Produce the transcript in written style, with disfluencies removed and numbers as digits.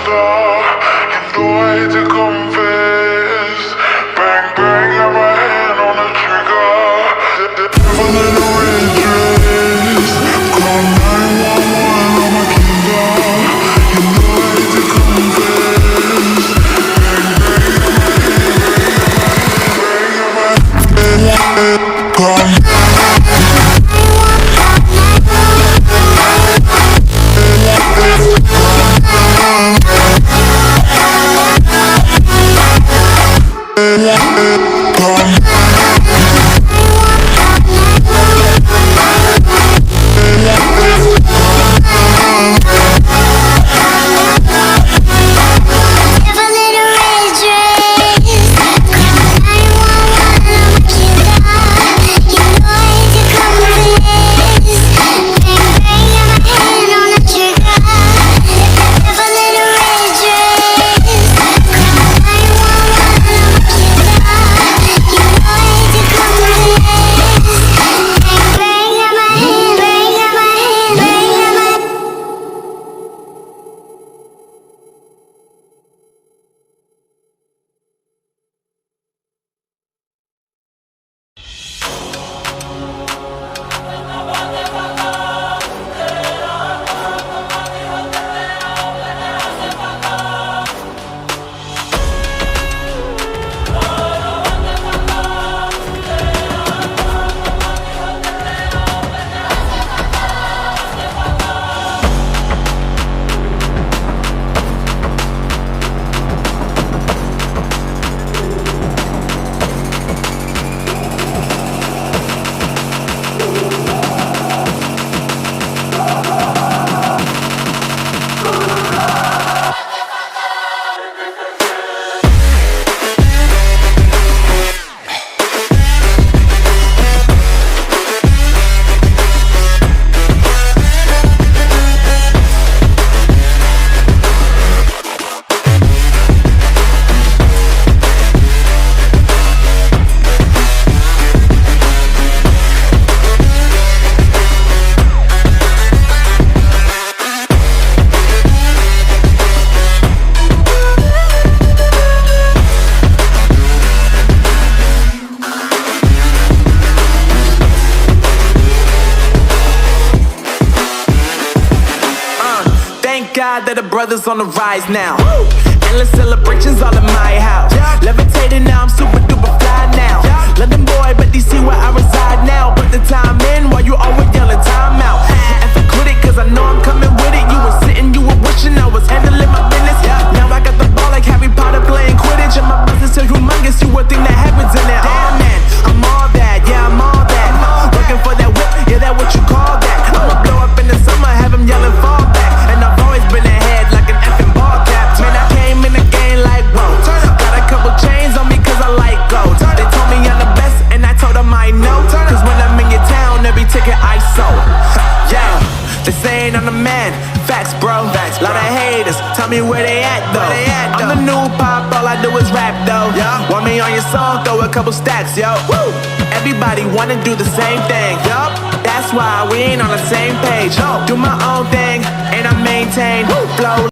star. You know I hate to confess. Bang, bang, got my hand on the trigger. The devil in a red dress. Call 911 on my killer. You know I hate to confess. Bang, bang, got my hand, bang, got my hand. Call that the brothers on the rise now. Endless celebrations all in my house. Levitating now, I'm super duper fly now. London boy, but DC where I reside now. Put the time in while you always yelling time out. And for quit it, cause I know I'm coming with it. You were sitting, you were wishing I was handling my business. Now I got the ball like Harry Potter playing Quidditch. And my business is humongous, you would think that happens in it. Oh man, I'm all that, yeah, I'm all that. Working for that whip, yeah, that what you call that. I'ma blow up in the summer, have them yelling fall back. And I've always been ahead like an effing ball cap. Man, I came in the game like, whoa. Got a couple chains on me cause I like gold. They told me I'm the best and I told them I know. Cause when I'm in your town, every ticket I sold. Yeah, they saying I'm the man. Facts, bro. Lot of haters, tell me where they at though. I'm the new pop, all I do is rap though. Want me on your song, throw a couple stacks, yo. Woo! Everybody wanna do the same thing. Yup, that's why we ain't on the same page. Do my own thing and I maintain flow.